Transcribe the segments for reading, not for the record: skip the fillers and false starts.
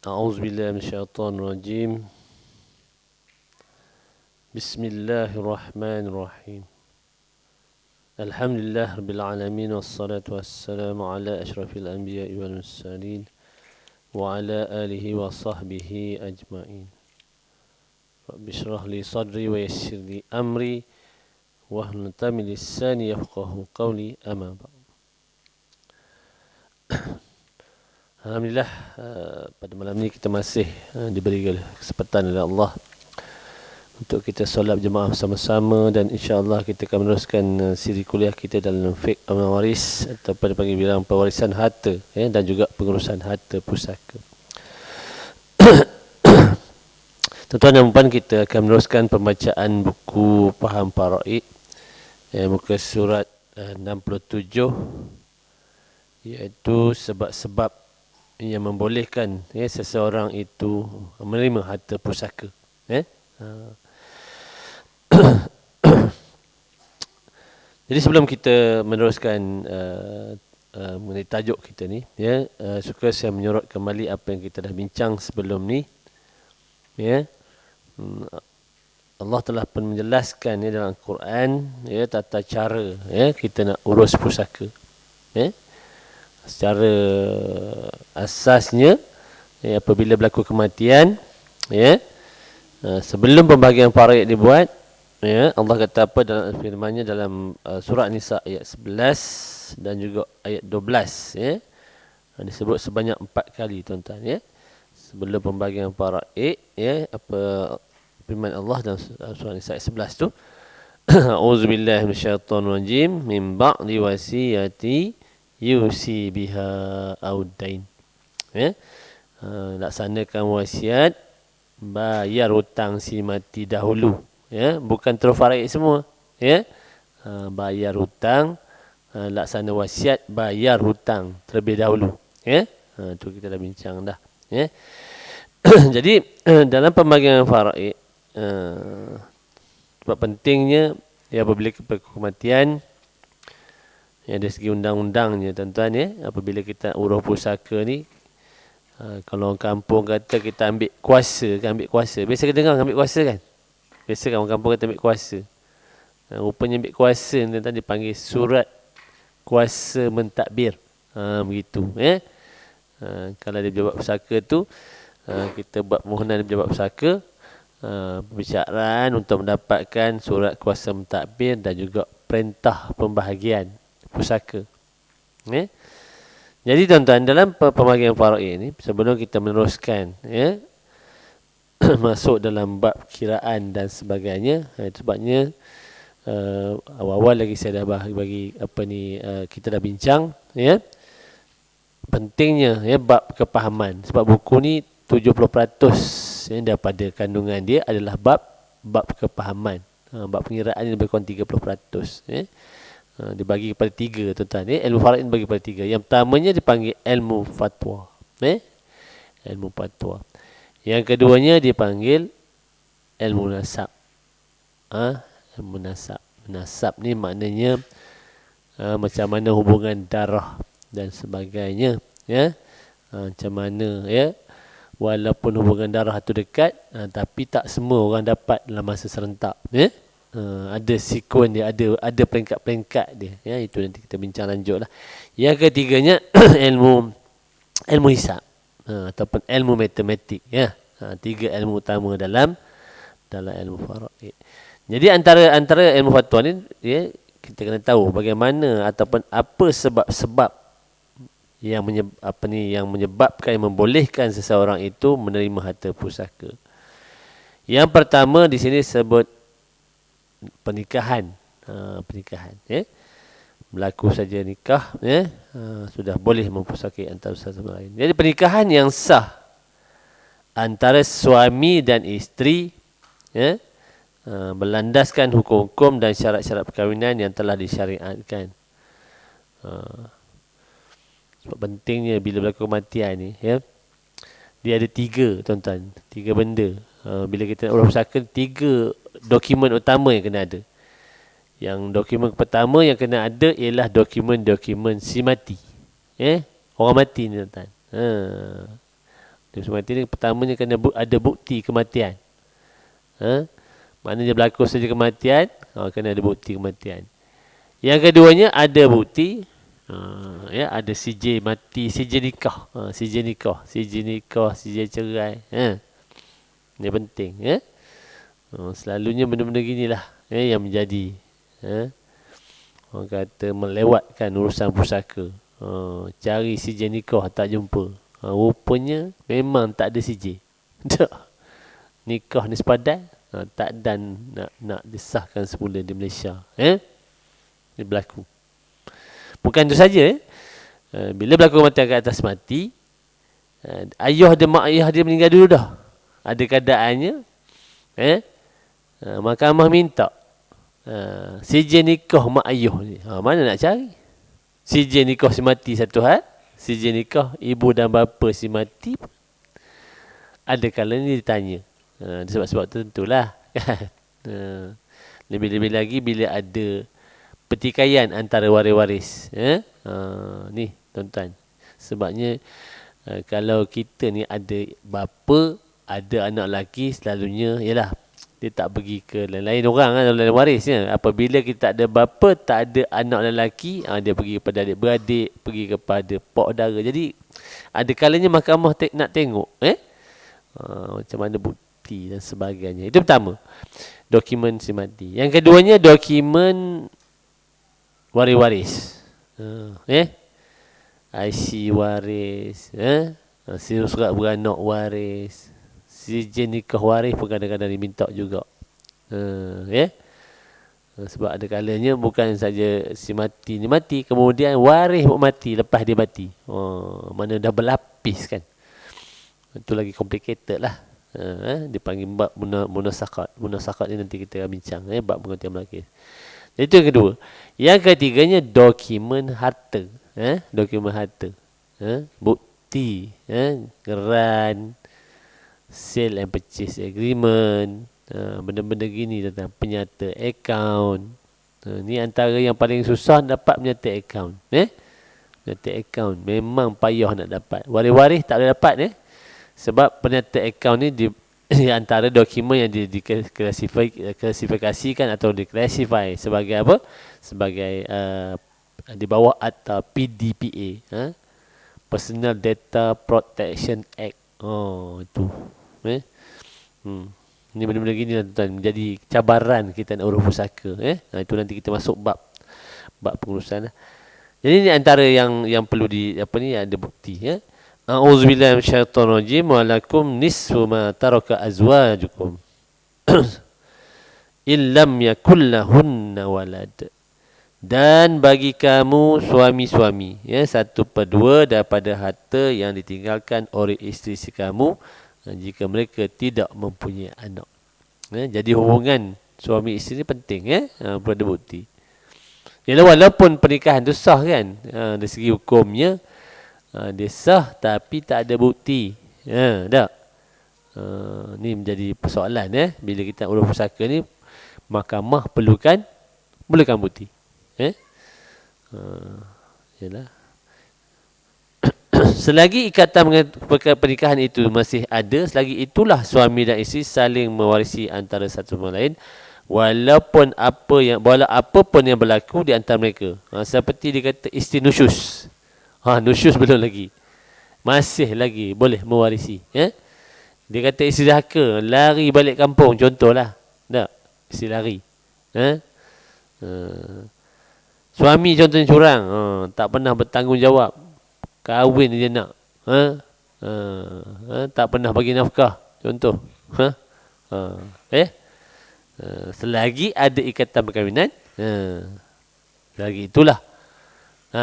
أعوذ بالله من الشيطان الرجيم. بسم الله الرحمن الرحيم. الحمد لله رب العالمين والصلاة والسلام على أشرف الأنبياء والمرسلين وعلى آله وصحبه أجمعين. رب اشرح لي صدري ويسر لي أمري واحلل عقدة من لساني يفقهوا قولي. أما بعد. Alhamdulillah, pada malam ini kita masih diberi kesempatan oleh Allah untuk kita solat berjemaah bersama-sama, dan insya-Allah kita akan meneruskan siri kuliah kita dalam fiqh al-waris atau pada panggil bilang pewarisan harta, dan juga pengurusan harta pusaka. Tuan-tuan dan puan, kita akan meneruskan pembacaan buku Faham Faraid, muka surat 67, iaitu sebab-sebab yang membolehkan seseorang itu menerima harta pusaka. Jadi sebelum kita meneruskan mengenai tajuk kita ni, suka saya menyorot kembali apa yang kita dah bincang sebelum ni. Allah telah pun menjelaskan dalam Al-Quran tata cara kita nak urus pusaka. Secara asasnya, apabila berlaku kematian, sebelum pembahagian faraid dibuat, Allah kata apa dalam firman-Nya dalam surah Nisa ayat 11 dan juga ayat 12, disebut sebanyak 4 kali, tuan-tuan, sebelum pembahagian faraid, apa firman Allah dalam surah Nisa ayat 11 tu, A'udzubillahi minasyaitonirrajim, min ba'di wasiyati yusi biha audain. Laksanakan wasiat, bayar hutang si mati dahulu, bukan terus faraid semua, bayar hutang, laksana wasiat, bayar hutang terlebih dahulu, tu kita dah bincang dah, Jadi dalam pembagian faraid, sebab pentingnya apabila kematian, dari segi undang-undangnya, tuan-tuan, apabila kita urus pusaka ni, kalau orang kampung kata kita ambil kuasa, biasa kita dengar ambil kuasa kan, biasa kan orang kampung kata ambil kuasa. Rupanya ambil kuasa ni, tuan-tuan, dipanggil surat kuasa mentadbir, begitu. Kalau dia pejabat pusaka tu, kita buat permohonan pejabat pusaka, perbicaraan untuk mendapatkan surat kuasa mentadbir dan juga perintah pembahagian pusaka. Jadi tuan-tuan, dalam pembahagian faraid ni, sebelum kita meneruskan masuk dalam bab kiraan dan sebagainya, itu sebabnya awal-awal lagi saya dah bagi apa ni, kita dah bincang pentingnya bab kepahaman, sebab buku ni 70% daripada kandungan dia adalah bab kepahaman. Bab pengiraan ni lebih kurang 30%, dibagi kepada 3, tuan-tuan. Ilmu faraid dibagi kepada 3. Yang pertamanya dipanggil ilmu fatwa, ilmu fatwa. Yang keduanya dipanggil ilmu nasab. Ilmu nasab. Nasab ni maknanya macam mana hubungan darah dan sebagainya, macam mana, walaupun hubungan darah tu dekat, tapi tak semua orang dapat dalam masa serentak, ada sekuen dia, ada peringkat-peringkat dia, itu nanti kita bincang lanjut lah. Yang ketiganya ilmu hisab, ataupun ilmu matematik, 3 ilmu utama dalam ilmu faraid. Jadi antara ilmu fatwa ni, kita kena tahu bagaimana ataupun apa sebab-sebab yang menyebabkan, yang membolehkan seseorang itu menerima harta pusaka. Yang pertama di sini sebut pernikahan. Berlaku saja nikah, sudah boleh mempusakai antara satu sama lain. Jadi pernikahan yang sah antara suami dan isteri, berlandaskan hukum-hukum dan syarat-syarat perkahwinan yang telah disyariatkan. Sebab pentingnya bila berlaku kematian ni, dia ada 3, tuan-tuan, 3 benda. Bila kita urus pusaka, 3 dokumen utama yang kena ada. Yang dokumen pertama yang kena ada ialah dokumen si mati. Orang mati ni, tuan-tuan. Mati ni pertamanya kena ada bukti kematian. Maknanya berlaku saja kematian, kena ada bukti kematian. Yang keduanya ada bukti, ada CJ mati, CJ nikah, CJ cerai. Ini penting. Selalunya benda-benda ginilah yang menjadi. Orang kata melewatkan urusan pusaka. Cari CJ nikah tak jumpa. Rupanya memang tak ada CJ. Nikah ni sepadan, tak dan nak disahkan semula di Malaysia. Ini berlaku. Bukan itu saja. Bila berlaku kematian ke atas mati, ayah dia, mak ayah dia meninggal dulu dah. Ada keadaannya, mahkamah minta CJ nikah mak ayah ni. Mana nak cari? CJ nikah si mati satu hal, CJ nikah ibu dan bapa si mati, ada kalanya ditanya. Sebab-sebab tertentulah. Lebih-lebih lagi bila ada pertikaian antara waris-waris. Ni tuan-tuan. Sebabnya kalau kita ni ada bapa, ada anak lelaki, selalunya ialah dia tak pergi ke lain-lain orang kan, lain warisnya. Apabila kita tak ada bapa, tak ada anak lelaki, dia pergi kepada adik-beradik, pergi kepada pak saudara. Jadi ada kalanya mahkamah nak tengok macam mana bukti dan sebagainya. Itu pertama, dokumen si mati. Yang keduanya dokumen waris-waris. IC waris, surat beranak waris, CJ nikah waris pun kadang-kadang diminta juga. Sebab ada kalanya bukan saja si mati ni mati, kemudian waris pun mati lepas dia mati. Mana dah berlapis kan. Itu lagi complicated lah. Dipanggil bab munasakat. Munasakat ni nanti kita akan bincang. Bab pengertian melakis. Itu yang kedua. Yang ketiganya dokumen harta. Dokumen harta. Bukti. Geran. Sale and purchase agreement. Benda-benda gini tentang penyata akaun. Ni antara yang paling susah dapat penyata akaun. Penyata akaun memang payah nak dapat. Waris-waris tak boleh dapat. Sebab penyata akaun ni di antara dokumen yang diklasifikasikan atau diklasifikasi sebagai apa? Sebagai di bawah atau PDPA, Personal Data Protection Act. Itu. Ini benda-benda gini lah tuan, menjadi cabaran kita nak urus pusaka. Itu nanti kita masuk bab pengurusan. Jadi ini antara yang perlu ada bukti. A'udzubillahi minasyaitonirrajim wa lakum nisfu ma taraka azwajukum illam yakullahunna walad. Dan bagi kamu suami-suami, 1/2 daripada harta yang ditinggalkan oleh isteri si kamu jika mereka tidak mempunyai anak. Jadi hubungan suami isteri ni penting, perlu ada bukti. Walaupun pernikahan tu sah kan, dari segi hukumnya dia sah tapi tak ada bukti. Tak? Ni menjadi persoalan. Bila kita urus pusaka ni, mahkamah perlukan bukti. Yalah. Selagi ikatan pernikahan itu masih ada, selagi itulah suami dan isteri saling mewarisi antara satu sama lain, walaupun apa pun yang berlaku di antara mereka. Seperti dikata isteri nusyus. Nusyus belum lagi. Masih lagi boleh mewarisi. Dia kata isteri dahaka, lari balik kampung contohlah. Tak? Isteri lari. Suami contohnya curang, tak pernah bertanggungjawab. Kahwin dia nak. Tak pernah bagi nafkah. Contoh. Selagi ada ikatan perkahwinan, selagi itulah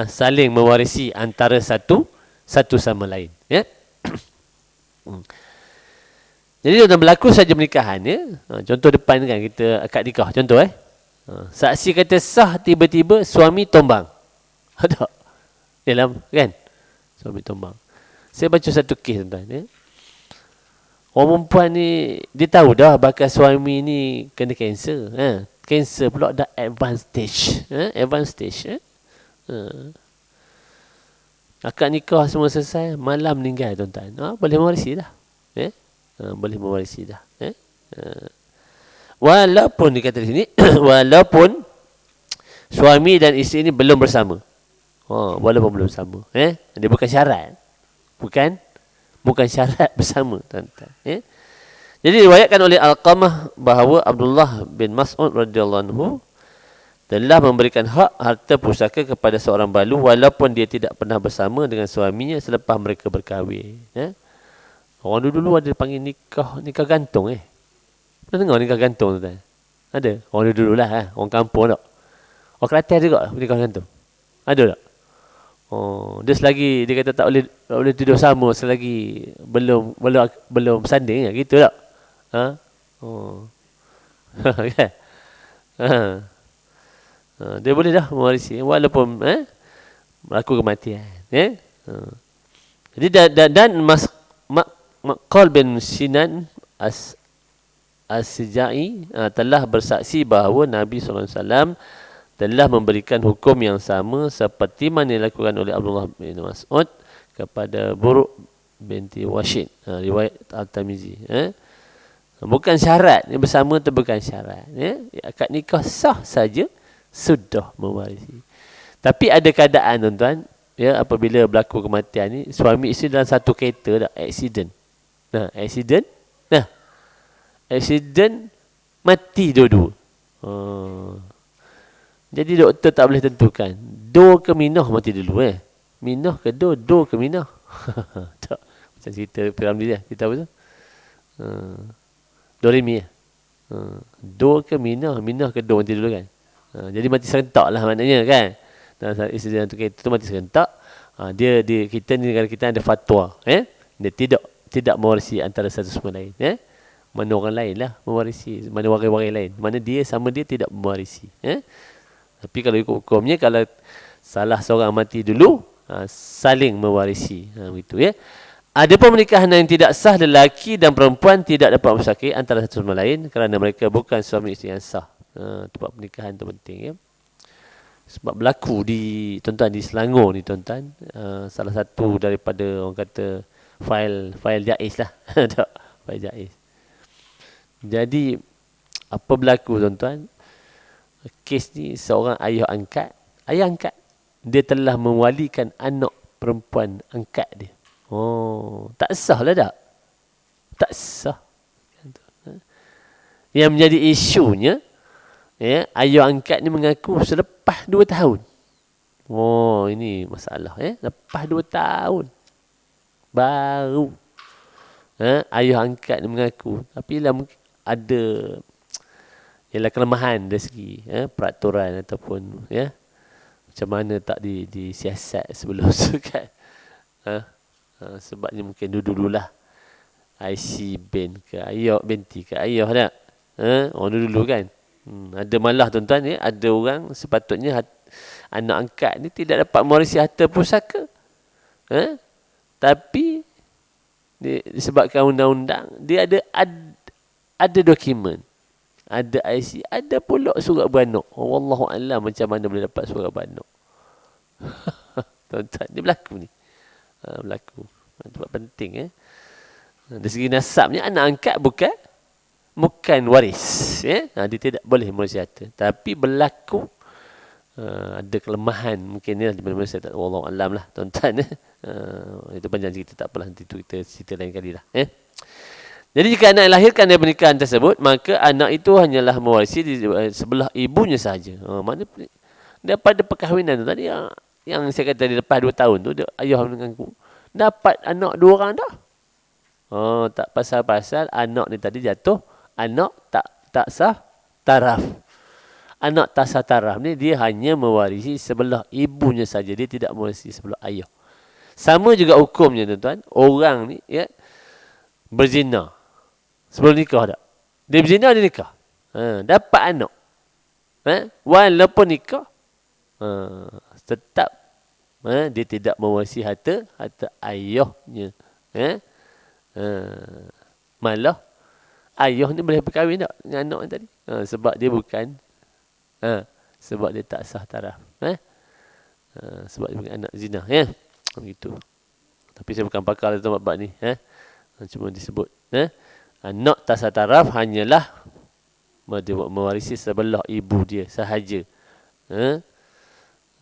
saling mewarisi antara satu sama lain. Jadi dalam berlaku saja pernikahan, contoh depan kan kita akad nikah, contoh saksi kata sah, tiba-tiba suami tombang. Ada dalam kan, suami tombang. Saya baca satu kes tuan-tuan. Orang perempuan ni dia tahu dah bakal suami ni kena kanser. Kanser pula dah advanced stage. Akad nikah semua selesai, malam meninggal tuan-tuan. Boleh mewarisi dah. Boleh mewarisi dah. Walaupun dikata di sini, walaupun suami dan isteri ini belum bersama. Walaupun belum bersama. Dia bukan syarat. Bukan syarat bersama, tuan-tuan. Jadi diriwayatkan oleh Alqamah bahawa Abdullah bin Mas'ud radhiyallahu anhu telah memberikan hak harta pusaka kepada seorang balu walaupun dia tidak pernah bersama dengan suaminya selepas mereka berkahwin. Orang dulu ada panggil nikah gantung. Pernah dengar nikah gantung tu? Ada? Orang dulu lah. Orang kampung tak? Orang Kelantan juga nikah gantung. Ada tak? Dia selagi dia kata tak boleh tidur sama selagi belum sanding gitu tak? Kan? Dia boleh dah mewarisi walaupun berlaku kematian. Jadi dan Maqal bin Sinan As-Sijai telah bersaksi bahawa Nabi SAW telah memberikan hukum yang sama seperti mana dilakukan oleh Abdullah bin Mas'ud kepada Buruk binti Washid. Riwayat Al-Tamizi. Bukan syarat. Bersama tu bukan syarat. Akad nikah sah saja sudah mewarisi. Tapi ada keadaan tuan-tuan, apabila berlaku kematian ni, suami isteri dalam satu kereta dah, accident. Accident mati dua-dua. Jadi doktor tak boleh tentukan do ke minah mati dulu minah ke do ke minah. Tak. Macam cerita Piramli dia, kita tahu tu. Doremi do ke minah ke do mati dulu kan. Jadi mati serentak lah maknanya kan. Dalam insiden tu kereta tu mati serentak. Kita ni negara kita ada fatwa. Dia tidak mewarisi antara satu sama lain. Mana orang lain lah mewarisi. Mana waris-waris lain. Mana dia sama dia tidak mewarisi. Tapi kalau ikut hukumnya, kalau salah seorang mati dulu, saling mewarisi. Begitu ya. Ada pernikahan yang tidak sah, lelaki dan perempuan tidak dapat bersakit antara satu sama lain kerana mereka bukan suami isteri yang sah. Tempat pernikahan tu penting ya. Sebab berlaku tuan-tuan di Selangor ni tuan-tuan, salah satu daripada orang kata fail jaiz lah. Fail jaiz. Jadi apa berlaku tuan-tuan? Kes ni seorang ayah angkat, dia telah mewalikan anak perempuan angkat dia. Tak sah lah tak? Tak sah. Yang menjadi isunya, ayah angkat ni mengaku selepas 2 tahun. Ini masalah. Lepas 2 tahun. Baru. Ayah angkat ni mengaku. Tapi lah ada ialah kelemahan dari segi peraturan ataupun macam mana tak disiasat sebelum tu kan. Sebabnya mungkin dulu-dululah IC bin ke ayah, binti ke ayah tak. Orang dulu kan. Ada malah tuan-tuan ada orang sepatutnya anak angkat ni tidak dapat mewarisi harta pusaka. Tapi disebabkan undang-undang dia ada dokumen. Ada IC, ada pula surat beranak. Wallahu a'lam macam mana boleh dapat surat beranak. Tuan-tuan, dia berlaku ni. Berlaku. Sebab penting dari segi nasabnya anak angkat bukan waris. Dia tidak boleh mewarisi harta. Tapi berlaku ada kelemahan mungkin ni di mana-mana saya tak wallahu a'lam lah tuan-tuan. Itu panjang cerita, tak apalah, nanti tu kita cerita lain kali lah. Jadi jika anak lahirkan dari pernikahan tersebut, maka anak itu hanyalah mewarisi di sebelah ibunya sahaja. Mana daripada perkahwinan tu tadi yang saya kata lepas 2 tahun tu, ayah mengaku dapat anak 2 orang dah. Tak pasal-pasal anak ni tadi jatuh, anak tak sah taraf. Anak tak sah taraf ni dia hanya mewarisi sebelah ibunya saja, dia tidak mewarisi sebelah ayah. Sama juga hukumnya tuan-tuan, orang ni berzina. Sebelum nikah tak? Dia berzina, dia nikah. Dapat anak. Walaupun nikah, tetap dia tidak mewarisi harta ayahnya. Malah, ayah ni boleh berkahwin tak dengan anak ni tadi? Sebab dia bukan, sebab dia tak sah taraf. Sebab dia bukan anak zina. Begitu. Tapi saya bukan pakar dalam bab ni. Cuma disebut. Anak tasataraf hanyalah mewarisi sebelah ibu dia sahaja.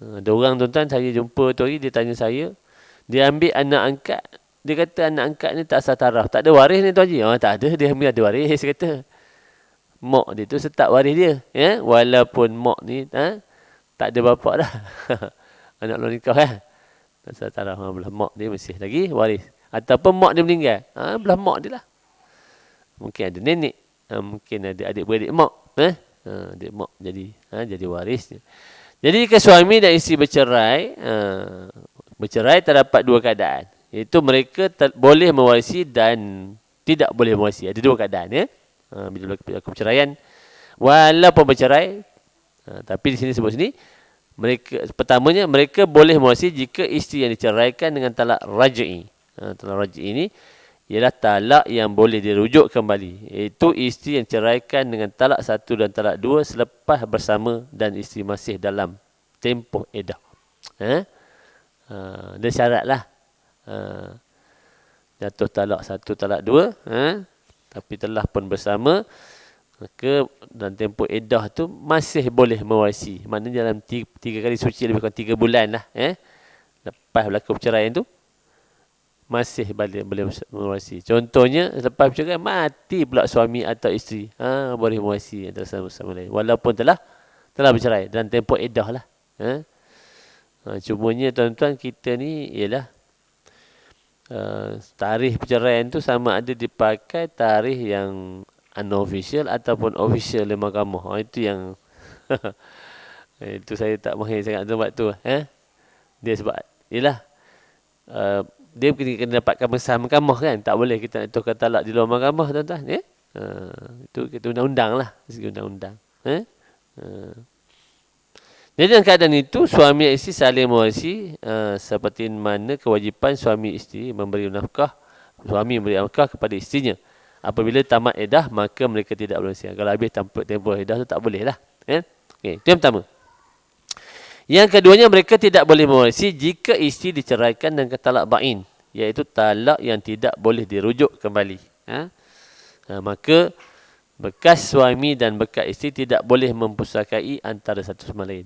Ada orang tuan-tuan saya jumpa tu hari, dia tanya saya, dia ambil anak angkat, dia kata anak angkat ni tak sataraf, tak ada waris ni Tuan Haji. Tak ada, dia ambil ada waris, kata. Mak dia tu setak waris dia. Walaupun mak ni tak ada bapak dah. Anak luar nikah tak sataraf, belah mak dia masih lagi waris. Ataupun mak dia meninggal, belah mak dia lah. Mungkin ada nenek, mungkin ada adik-beradik mak. Adik mak jadi warisnya. Jadi jika suami dan isteri bercerai terdapat dua keadaan. Iaitu mereka boleh mewarisi dan tidak boleh mewarisi. Ada dua keadaan bila berlaku perceraian. Walaupun bercerai, tapi di sini sebut sini, pertamanya mereka boleh mewarisi jika isteri yang diceraikan dengan talak raj'i. Talak raj'i ini ialah talak yang boleh dirujuk kembali. Iaitu isteri yang ceraikan dengan talak 1 dan talak 2 selepas bersama dan isteri masih dalam tempoh iddah. Dia syaratlah. Jatuh talak 1, talak 2, tapi telah pun bersama, maka dalam tempoh iddah tu masih boleh mewarisi. Maknanya dalam 3 kali suci, lebih kurang 3 bulan lah. Lepas berlaku perceraian tu, masih boleh mewarisi. Contohnya, lepas perceraian, mati pula suami atau isteri. Boleh mewarisi antara sama lain. Walaupun telah bercerai. Dan tempoh iddah lah. Cumanya tuan-tuan, kita ni ialah tarikh perceraian tu sama ada dipakai tarikh yang unofficial ataupun official oleh mahkamah. Itu yang itu saya tak mahir sangat tempat tu. Dia sebab ialah dia kena dapatkan pengesahan mahkamah kan. Tak boleh kita nak tukar talak di luar mahkamah tuan-tuan. Itu kita undang-undang lah. Segi undang-undang. Jadi dalam keadaan itu, suami dan isteri saling mewarisi seperti mana kewajipan suami isteri memberi nafkah, suami memberi nafkah kepada isterinya. Apabila tamat iddah, maka mereka tidak boleh mewarisi. Kalau habis tempoh iddah tu tak boleh lah. Itu yang pertama. Yang keduanya, mereka tidak boleh mewarisi jika isteri diceraikan dengan talak ba'in, iaitu talak yang tidak boleh dirujuk kembali. Maka bekas suami dan bekas isteri tidak boleh mempusakai antara satu sama lain.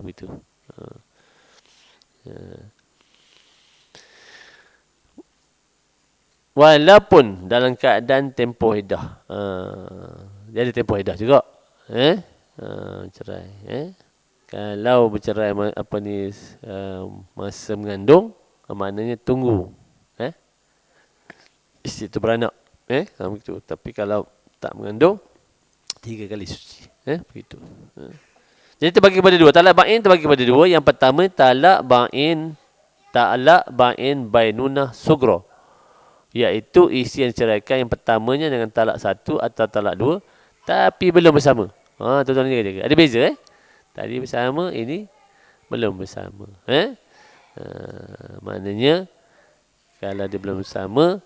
Begitu. Walaupun dalam keadaan tempoh iddah. Jadi tempoh iddah juga. Cerai. Kalau bercerai masa mengandung, maknanya tunggu isteri itu beranak. Begitu. Tapi kalau tak mengandung, 3 kali suci. Begitu. Jadi terbagi kepada 2. Talak ba'in terbagi kepada 2. Yang pertama, talak ba'in bainunah sugra. Iaitu isteri yang diceraikan yang pertamanya dengan talak 1 atau talak 2, tapi belum bersama. Tuan-tuan ni jaga. Ada beza Tadi bersama, ini belum bersama. Maknanya, kalau dia belum bersama,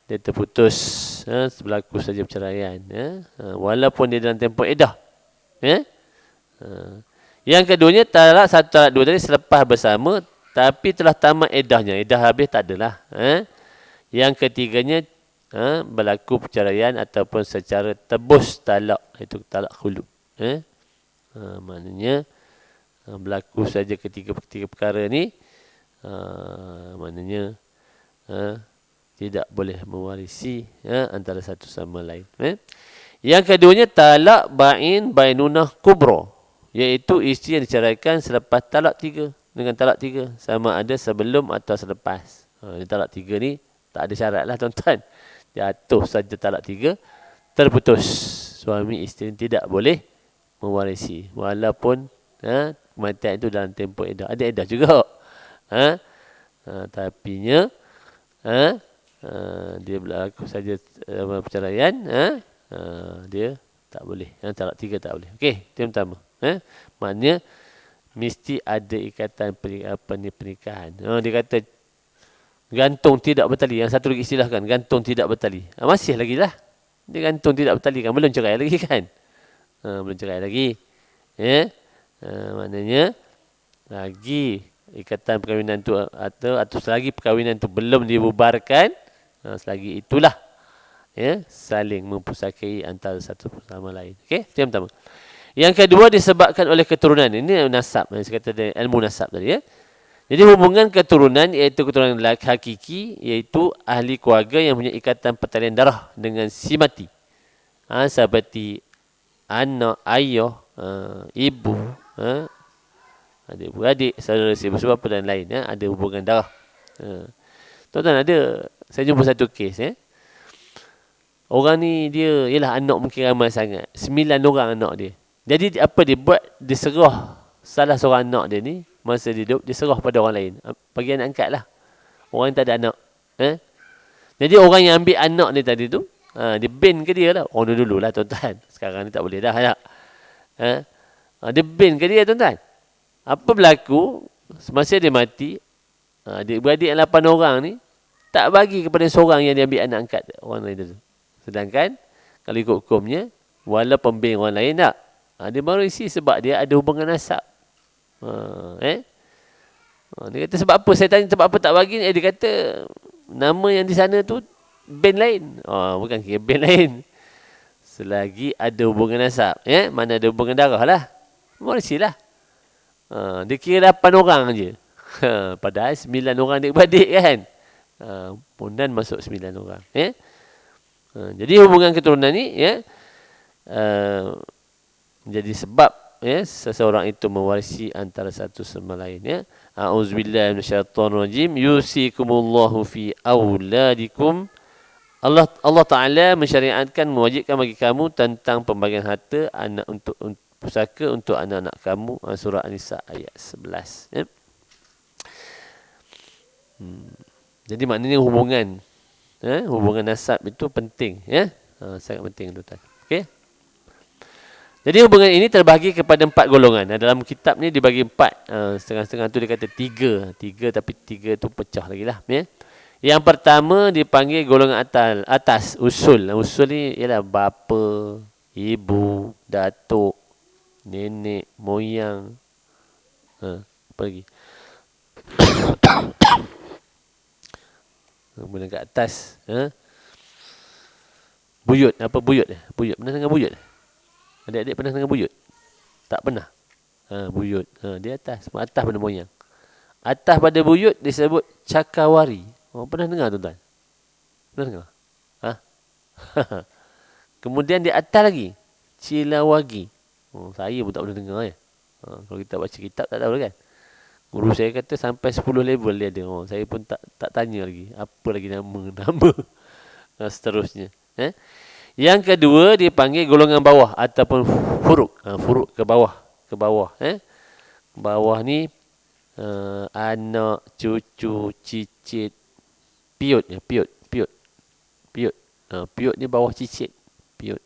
dia terputus. Berlaku saja perceraian. Walaupun dia dalam tempoh iddah. Yang keduanya, talak 1, talak 2 tadi selepas bersama, tapi telah tamat iddahnya. Iddah habis, tak adalah. Yang ketiganya, berlaku perceraian ataupun secara tebus talak. Itu talak khulu. Maknanya berlaku saja ketiga perkara ni, maknanya tidak boleh mewarisi antara satu sama lain. Yang keduanya, talak ba'in bainunah kubra, iaitu isteri yang diceraikan selepas talak 3 dengan talak 3, sama ada sebelum atau selepas. Talak 3 ni tak ada syarat lah tuan-tuan. Jatuh saja talak 3, terputus. Suami isteri tidak boleh mewarisi. Walaupun kematian itu dalam tempoh iddah. Ada iddah juga. Tapinya dia berlaku saja perceraian, dia tak boleh. Talak 3 tak boleh. Okey, itu yang pertama. Maknanya mesti ada ikatan pernikahan. Dia kata gantung tidak bertali. Yang satu lagi istilahkan gantung tidak bertali. Masih lagi lah. Dia gantung tidak bertali kan. Belum cerai lagi kan. Belum cerai lagi. Maknanya lagi ikatan perkahwinan tu atau selagi perkahwinan tu belum dibubarkan, selagi itulah saling mempusakai antara satu sama lain. Okey, itu yang pertama. Yang kedua disebabkan oleh keturunan. Ini nasab, saya kata ilmu nasab tadi ya. Jadi hubungan keturunan iaitu keturunan hakiki, iaitu ahli keluarga yang punya ikatan pertalian darah dengan si mati. Seperti anak, ayah, ibu, adik-beradik, saudara sebab dan lain, ada hubungan darah. Tuan-tuan, saya jumpa satu kes. Orang ni dia, ialah anak mungkin ramai sangat. 9 orang anak dia. Jadi apa dia buat? Dia serah salah seorang anak dia ni, masa dia hidup, dia serah pada orang lain. Bagi anak angkat lah. Orang yang tak ada anak. Jadi orang yang ambil anak dia tadi tu, dia ban ke dia lah. Orang dulu lah tuan-tuan. Sekarang ni tak boleh dah. Dia ban ke dia tuan-tuan. Apa berlaku? Semasa dia mati, adik-beradik yang 8 orang ni, tak bagi kepada seorang yang dia ambil anak angkat orang lain tu. Sedangkan, kalau ikut hukumnya, walaupun ban orang lain tak, dia baru isi sebab dia ada hubungan nasab. Dia kata sebab apa? Saya tanya sebab apa tak bagi. Dia kata nama yang di sana tu band lain. Bukan kira band lain. Selagi ada hubungan nasab. Mana ada hubungan darah lah. Malaysia lah. Dia kira 8 orang je. Padahal 9 orang adik-beradik kan. Pondan masuk 9 orang. Jadi hubungan keturunan ni menjadi sebab seseorang itu mewarisi antara satu sama lain. A'udzubillahi minasyaitonirrajim. Yusikumullahu fi auladikum. Allah Ta'ala mensyariatkan, mewajibkan bagi kamu tentang pembagian harta anak untuk pusaka untuk anak-anak kamu. Surah An-Nisa ayat 11. Jadi maknanya hubungan nasab itu penting. Sangat penting tuan-tuan. Okey. Jadi hubungan ini terbahagi kepada 4 golongan. Dalam kitab ni dibagi 4. Setengah-setengah tu dia kata 3. 3 tapi 3 tu pecah lagi lah. Yang pertama dipanggil golongan atas. Usul. Usul ni ialah bapa, ibu, datuk, nenek, moyang. Apa lagi? Kemudian kat atas. Buyut. Apa buyut? Buyut. Pernah dengar buyut? Adik-adik pernah dengar buyut? Tak pernah. Buyut. Di atas. Atas pada moyang. Atas pada buyut disebut cakawari. Pernah dengar tuan-tuan? Pernah dengar? Kemudian di atas lagi. Cilawagi. Saya pun tak pernah dengar ya. Kalau kita baca kitab tak tahu kan. Guru saya kata sampai 10 level dia ada. Saya pun tak tanya lagi. Apa lagi nama. Seterusnya. Yang kedua dipanggil golongan bawah ataupun furuk. Furuk ke bawah. Bawah ni anak, cucu, cicit, piut. Piut ni bawah cicit. Piut.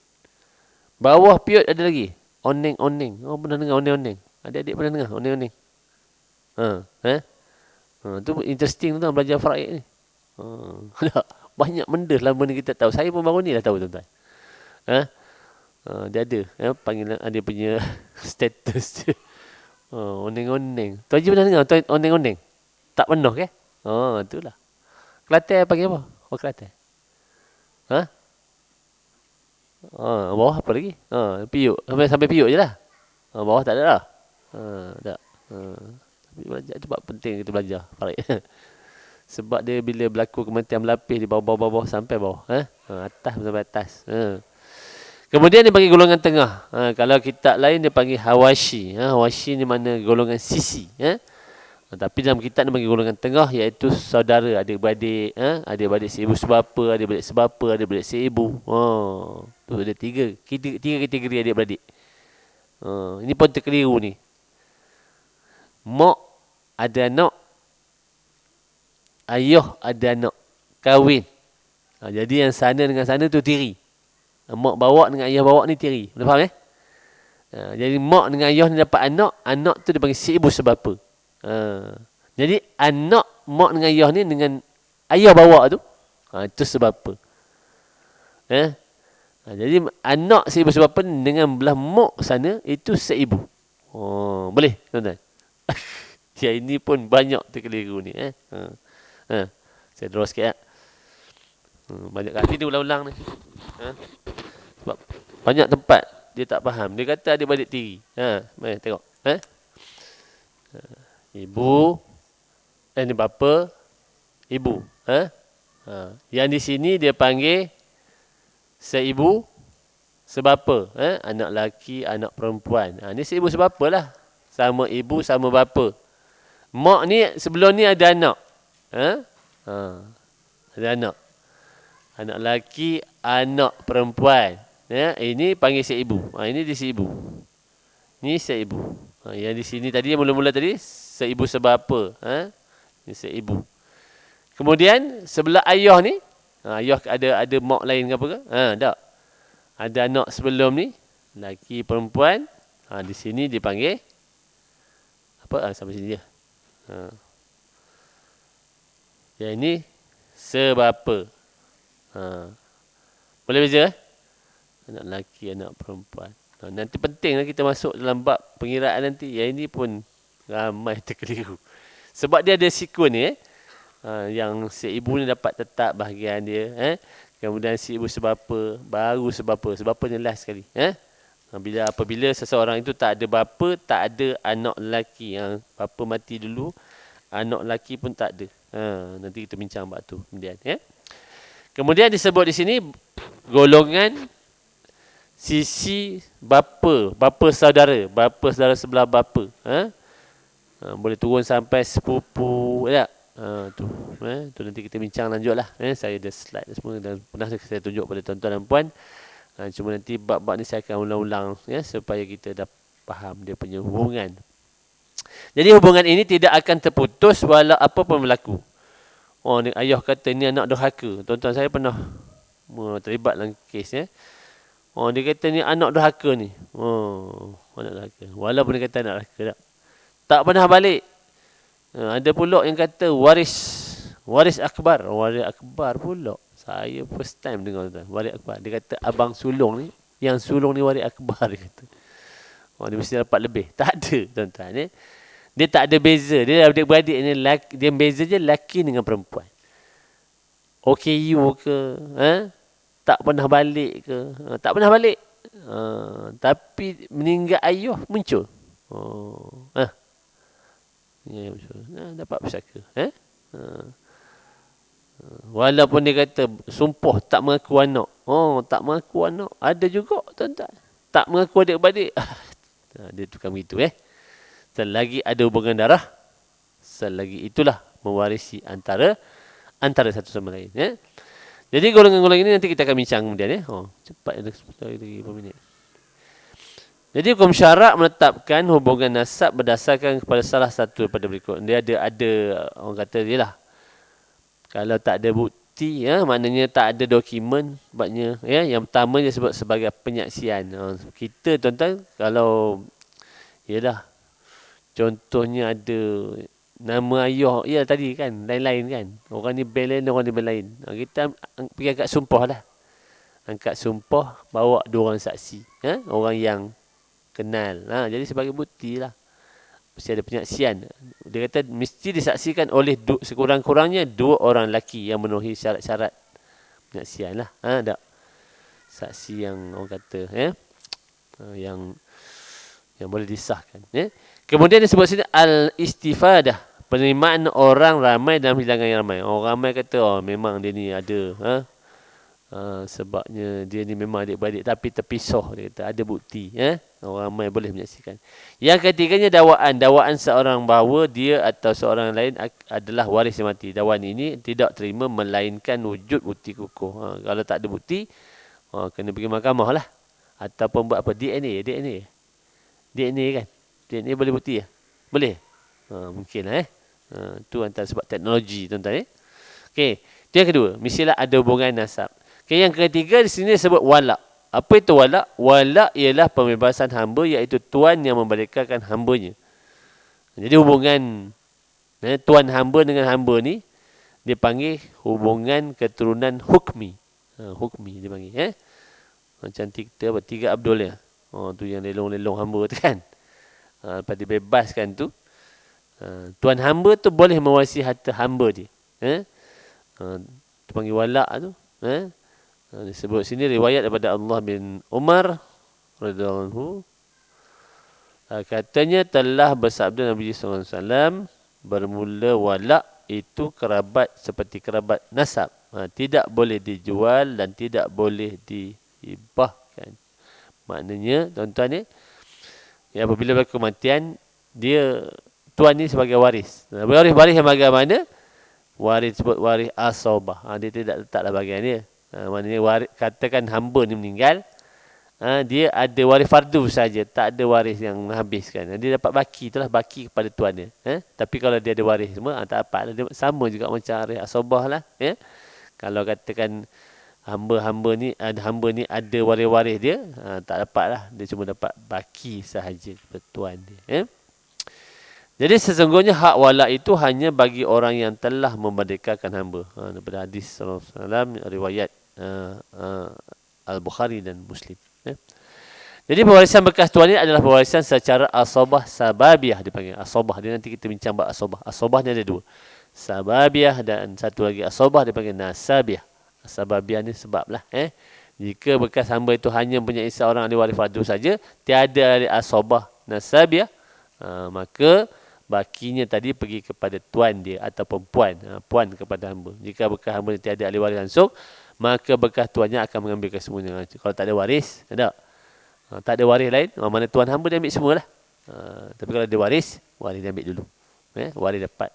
Bawah piut ada lagi. Oneng-oneng. Pernah dengar oneng-oneng? Adik-adik pernah dengar oneng-oneng? Tu interesting tu belajar faraid ni. Banyak benda lah benda kita tahu. Saya pun baru ni lah tahu tuan-tuan. Dia ada panggilan dia punya status dia. Oneng-oneng. Tuan Haji pernah dengar oneng-oneng? Tak pernah ke? Itulah. Kelantan panggil apa? Kelantan. Bawah apa lagi? Piuk. Sampai piuk je lah. Bawah tak ada lah. Tak. Belajar tu penting kita belajar. Sebab dia bila berlaku kematian melapis di bawah-bawah sampai bawah. Atas sampai atas. Kemudian dia panggil golongan tengah. Kalau kitab lain dia panggil hawashi. Hawashi ni mana golongan sisi. Tapi dalam kitab dia panggil golongan tengah, iaitu saudara, adik-beradik. Adik-beradik seibu sebapa, adik-beradik sebapa, adik-beradik seibu. Tu ada tiga kategori adik-beradik. Ini pun terkeliru ni. Mak ada anak, ayah ada anak, kahwin. Jadi yang sana dengan sana tu tiri. Mak bawa dengan ayah bawa ni tiri. Boleh faham jadi mak dengan ayah ni dapat anak, anak tu dia panggil si ibu sebapa. Jadi anak mak dengan ayah ni dengan ayah bawa tu, itu sebapa. Jadi anak si ibu sebapa dengan belah mak sana itu seibu. Boleh tuan-tuan? Yang ini pun banyak terkeliru ni. Saya draw sikit. Banyak kali dia ulang-ulang ni. Sebab banyak tempat dia tak faham. Dia kata adik-beradik tiri. Mari tengok. Ibu. Ni bapa. Ibu. Yang di sini dia panggil seibu, sebapa. Anak lelaki, anak perempuan. Ni seibu sebapa lah. Sama ibu, sama bapa. Mak ni sebelum ni ada anak. Ada anak. Anak lelaki, anak perempuan. Ini panggil seibu. Ini di seibu. Ni seibu. Yang di sini tadi, yang mula-mula tadi, seibu sebapa. Ini seibu. Kemudian, sebelah ayah ni, ayah ada mak lain ke apa ke? Tak. Ada anak sebelum ni, lelaki, perempuan. Di sini dipanggil, apa? Sampai sini je. Yang ini, sebapa. Boleh beza? Anak lelaki, anak perempuan. Nanti pentinglah kita masuk dalam bab pengiraan nanti. Yang ini pun ramai terkeliru. Sebab dia ada sikun ni. Yang si ibu ni dapat tetap bahagian dia. Kemudian si ibu sebapa, baru sebapa. Sebapa ni last sekali. Apabila seseorang itu tak ada bapa, tak ada anak lelaki. Bapa mati dulu, anak lelaki pun tak ada. Nanti kita bincang bab tu kemudian. Kemudian disebut di sini golongan sisi bapa saudara sebelah bapa. Boleh turun sampai sepupu tak? Tu nanti kita bincang lanjutlah. Saya ada slide semua dan pernah saya tunjuk pada tuan-tuan dan puan. Cuma nanti bab-bab ni saya akan ulang-ulang supaya kita dah faham dia punya hubungan. Jadi hubungan ini tidak akan terputus walau apa pun berlaku. Ni ayah kata ni anak durhaka. Tuan-tuan saya pernah terlibat dalam kes dia kata ni anak durhaka ni. Anak durhaka. Walaupun dia kata anak durhaka tak pernah balik. Ada pula yang kata waris akbar. Waris akbar pula. Saya first time dengar tuan. Waris akbar. Dia kata abang sulung ni, yang sulung ni waris akbar dia kata. Dia mesti dapat lebih. Tak ada tuan-tuan. Dia tak ada beza. Dia adik-beradik ni, dia beza je lelaki dengan perempuan. OKU ke, tak pernah balik ke, tak pernah balik. Tapi meninggal ayah muncul. Ya, dapat pusaka. Walaupun dia kata sumpah tak mengaku anak. Tak mengaku anak. Ada juga tuan-tuan. Tak mengaku adik-beradik. Dia tukang begitu. Selagi ada hubungan darah, selagi itulah mewarisi antara satu sama lain. Jadi golongan-golongan ini nanti kita akan bincang kemudian. Cepat lagi berapa minit. Jadi hukum syarak menetapkan hubungan nasab berdasarkan kepada salah satu daripada berikut. Dia ada orang kata dia lah. Kalau tak ada bukti, maknanya tak ada dokumen, sebabnya yang pertama dia sebut sebagai penyaksian. Kita tuan-tuan kalau contohnya ada nama ayah, tadi kan, lain-lain kan. Orang ni bel lain, orang ni bel lain. Kita pergi angkat sumpah lah. Angkat sumpah, bawa 2 orang saksi. Orang yang kenal. Jadi sebagai bukti lah. Mesti ada penyaksian. Dia kata mesti disaksikan oleh sekurang-kurangnya 2 orang lelaki yang memenuhi syarat-syarat penyaksian lah. Tak? Saksi yang orang kata, yang boleh disahkan. Kemudian disebut sini al-istifadah, penerimaan orang ramai dalam hidangan yang ramai. Orang ramai kata memang dia ni ada sebabnya dia ni memang adik-beradik tapi terpisah. Dia kata ada bukti. Orang ramai boleh menyaksikan. Yang ketiganya dakwaan seorang bahawa dia atau seorang lain adalah waris yang mati. Dakwaan ini tidak terima melainkan wujud bukti kukuh. Kalau tak ada bukti, kena pergi mahkamah lah. Ataupun buat apa? DNA kan? DNA boleh bukti ya? Boleh? Mungkin lah tu antara sebab teknologi tuan-tuan. Okey, itu yang kedua. Mestilah ada hubungan nasab. Okay, yang ketiga di sini disebut walak. Apa itu walak? Walak ialah pembebasan hamba, iaitu tuan yang memerdekakan hambanya. Jadi hubungan tuan hamba dengan hamba ni dia panggil hubungan keturunan hukmi. Hukmi dia panggil. Macam tiga Abdul ya. Tu yang lelong-lelong hamba tu kan. Lepas dibebaskan tu, Tuan hamba tu boleh mewarisi harta hamba dia. Tu panggil wala' tu. Disebut sini riwayat daripada Allah bin Umar radhiyallahu anhu. Katanya telah bersabda Nabi sallallahu alaihi wasallam, bermula wala' itu kerabat seperti kerabat nasab. Tidak boleh dijual dan tidak boleh dihibahkan. Maknanya tuan-tuan ni, apabila berlaku kematian, dia tuan ni sebagai waris. Waris yang bagaimana? Waris sebut waris asobah. Dia tidak letaklah bahagian dia. Maknanya katakan hamba ni meninggal, dia ada waris fardu saja, tak ada waris yang menghabiskan. Dia dapat baki, itulah baki kepada tuan dia. Tapi kalau dia ada waris semua, tak apa. Dia sama juga macam waris asobah lah. Kalau katakan hamba ni ada waris-waris dia, tak dapat lah. Dia cuma dapat baki sahaja kepada tuan dia. Jadi sesungguhnya hak wala itu hanya bagi orang yang telah memerdekakan hamba. Daripada hadis sallallahu alaihi wasallam, riwayat Al-Bukhari dan Muslim. Jadi pewarisan bekas tuan ini adalah pewarisan secara asobah sababiah, dipanggil asobah. Dia nanti kita bincang bab asobah. Asobah ni ada dua. Sababiah dan satu lagi asobah dipanggil nasabiah. Sababiah ni sebab lah. Jika bekas hamba itu hanya mempunyai seorang ahli waris fardu saja, tiada ahli asobah nasabiah, maka bakinya tadi pergi kepada tuan dia ataupun puan. Puan kepada hamba. Jika bekas hamba ni tiada ahli waris langsung, maka bekas tuannya akan mengambil kesemuanya. Kalau tak ada waris, tak ada waris lain, mana tuan hamba dia ambil semualah. Tapi kalau ada waris dia ambil dulu. Waris dapat.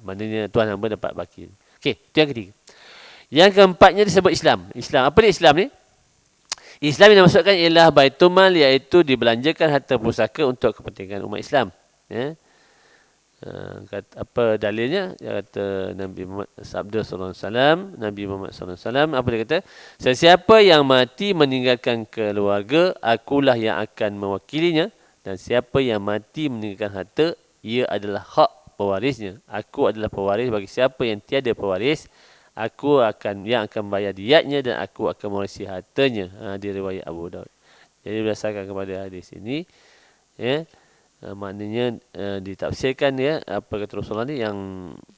Maknanya tuan hamba dapat baki. Okey, itu yang ketiga. Yang keempatnya disebut Islam. Islam. Apa dia Islam ni? Islam yang dimaksudkan ialah baitul mal, iaitu dibelanjakan harta pusaka untuk kepentingan umat Islam. Apa dalilnya? Dia kata Nabi Muhammad sabda sallallahu alaihi wasallam, Nabi Muhammad sallallahu alaihi wasallam, apa dia kata? Sesiapa yang mati meninggalkan keluarga, akulah yang akan mewakilinya, dan siapa yang mati meninggalkan harta, ia adalah hak pewarisnya. Aku adalah pewaris bagi siapa yang tiada pewaris. Aku yang akan bayar diatnya dan aku akan mewarisi hartanya. Di riwayat Abu Daud. Jadi berdasarkan kepada hadis ini, maknanya ditafsirkan apa kata Rasulullah ni, yang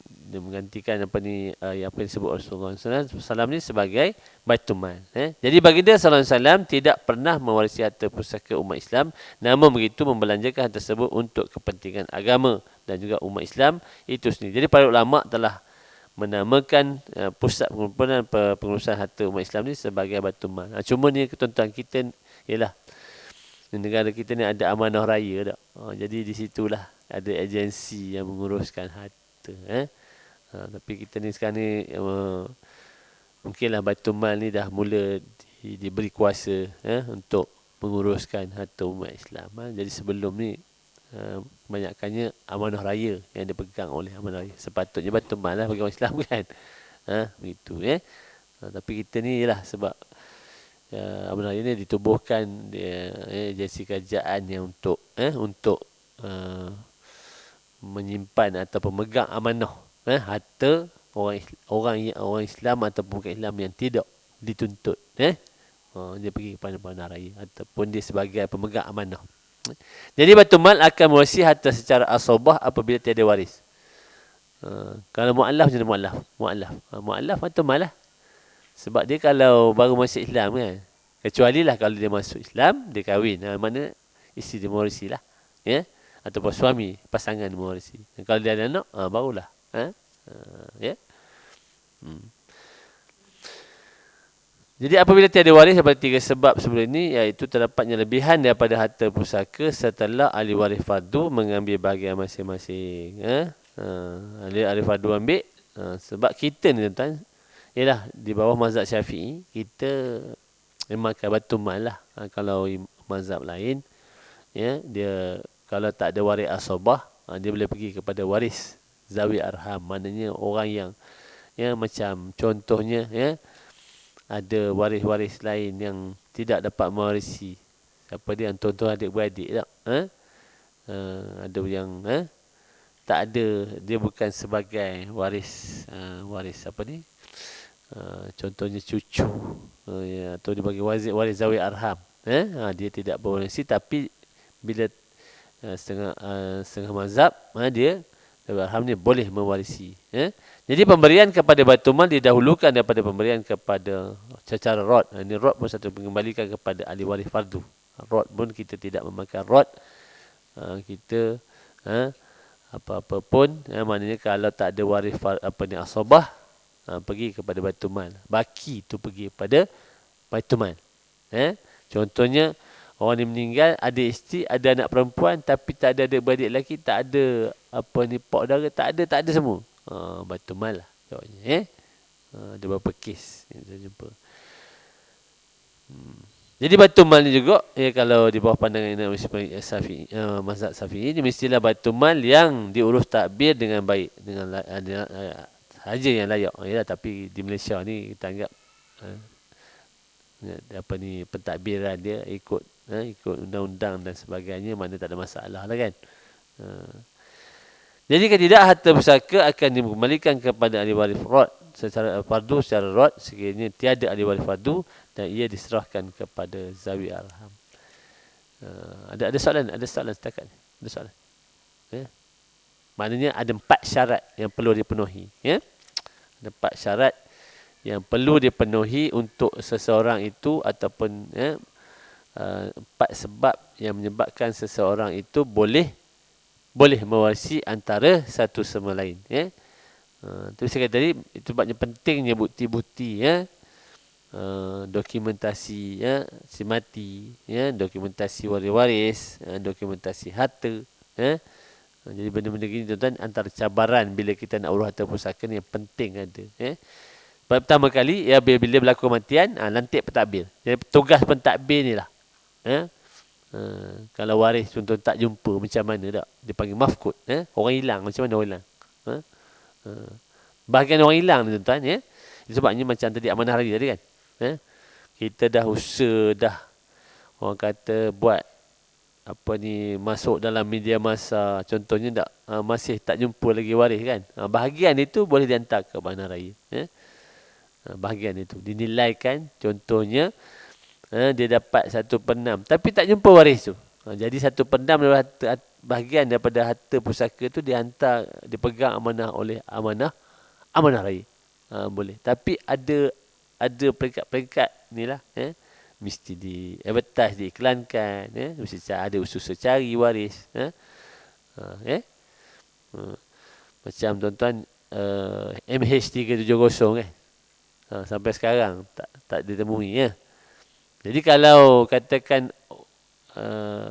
dia menggantikan apa yang disebut Rasulullah SAW ni sebagai baitul mal. Jadi baginda SAW tidak pernah mewarisi harta pusaka umat Islam, namun begitu membelanjakan harta tersebut untuk kepentingan agama dan juga umat Islam itu sendiri. Jadi para ulama telah menamakan pusat pengumpulan pengurusan harta umat Islam ni sebagai baitul mal. Cuma ni ketentuan kita ialah negara kita ni ada amanah raya tak. Jadi di situlah ada agensi yang menguruskan harta. Tapi kita ni sekarang ni mungkinlah baitul mal ni dah mula diberi kuasa untuk menguruskan harta umat Islam. Jadi sebelum ni kebanyakannya amanah raya yang dipegang oleh amanah raya. Sepatutnya baitul mal lah bagi orang Islam kan. Begitu tapi kita ni ialah sebab amanah raya ni ditubuhkan agensi kerajaan yang untuk menyimpan atau pemegang amanah harta orang Islam ataupun bukan Islam yang tidak dituntut. Dia pergi kepada amanah raya ataupun dia sebagai pemegang amanah. Jadi baitul mal akan mewarisi harta secara asobah apabila tiada waris. Kalau mu'allaf macam mana mu'allaf? Mu'allaf baitul mal lah. Sebab dia kalau baru masuk Islam kan. Kecuali lah kalau dia masuk Islam, dia kahwin. Mana isteri dia mewarisi lah. Ataupun suami, pasangan mewarisi. Dan kalau dia ada anak, barulah. Jadi apabila tiada waris daripada tiga sebab sebelum ini, iaitu terdapatnya lebihan daripada harta pusaka setelah ahli waris fardu mengambil bahagian masing-masing. Ahli fardu ambil. Sebab kita ni tuan-tuan, ialah di bawah mazhab Syafi'i, kita memang akan baitul mal lah. Kalau mazhab lain, dia kalau tak ada waris asobah, dia boleh pergi kepada waris zawi arham. Maknanya orang yang macam contohnya ada waris-waris lain yang tidak dapat mewarisi. Siapa dia? Contoh adik-beradik tak? Ada yang tak ada, dia bukan sebagai waris apa ni? Contohnya cucu atau dia bagi waris zawi arham. Dia tidak berwarisi, tapi bila setengah mazhab dia Zawi arham ni boleh mewarisi. Jadi pemberian kepada Baitul Mal didahulukan daripada pemberian kepada secara rod. Ini rod pun satu mengembalikan kepada ahli waris fardu. Rod pun kita tidak memakan rod. Kita apa-apa pun, maknanya kalau tak ada waris asabah, pergi kepada Baitul Mal. Baki tu pergi kepada Baitul Mal. Contohnya orang ni meninggal, ada isteri, ada anak perempuan, tapi tak ada adik-beradik lelaki, tak ada pak dara, tak ada semua. Baitul Mal lah jawabnya. Ada beberapa kes yang saya jumpa. Jadi Baitul Mal ni juga, kalau di bawah pandangan Imam Syafi'i, mazhab Syafi'i, ini mestilah Baitul Mal yang diurus takbir dengan baik, dengan saja yang layak. Tapi di Malaysia ni kita anggap pentadbiran dia ikut undang-undang dan sebagainya, mana tak ada masalah lah kan. Jadi kalau tidak, harta pusaka akan dikembalikan kepada ahli waris rod secara fardu, secara rod, sekiranya tiada ahli waris fardu, dan ia diserahkan kepada zawi arham. Ada soalan setakat ni? Ada soalan? Maknanya ada 4 syarat yang perlu dipenuhi. Ada 4 syarat yang perlu dipenuhi untuk seseorang itu, ataupun 4 sebab yang menyebabkan seseorang itu boleh mewarisi antara satu sama lain. Tapi saya kata tadi, itu sebabnya pentingnya bukti-bukti, dokumentasi si mati, dokumentasi waris-waris, dokumentasi harta. Jadi benda-benda gini tuan-tuan, antara cabaran bila kita nak urus harta pusaka ni yang penting ada. Pertama kali, bila berlaku kematian, lantik pentadbir. Jadi tugas pentadbir ni lah. Kalau waris contoh tak jumpa, macam mana tak? Dia panggil mafkud. Orang hilang, macam mana orang hilang? Bahagian orang hilang ni tuan-tuan. Sebabnya macam tadi amanah hari tadi kan. Kita dah usaha, dah orang kata buat masuk dalam media masa, contohnya tak, masih tak jumpa lagi waris kan. Bahagian itu boleh dihantar ke amanah raya. Bahagian itu dinilaikan, contohnya dia dapat 1/6 tapi tak jumpa waris tu. Jadi 1/6 bahagian daripada harta pusaka tu dihantar, dipegang amanah oleh amanah raya. Boleh. Tapi ada peringkat-peringkat ni lah. Mesti di advertise, diiklankan. Mesti ada usaha cari waris. Macam tuan-tuan MH370 kan. Sampai sekarang tak ditemui. Jadi kalau katakan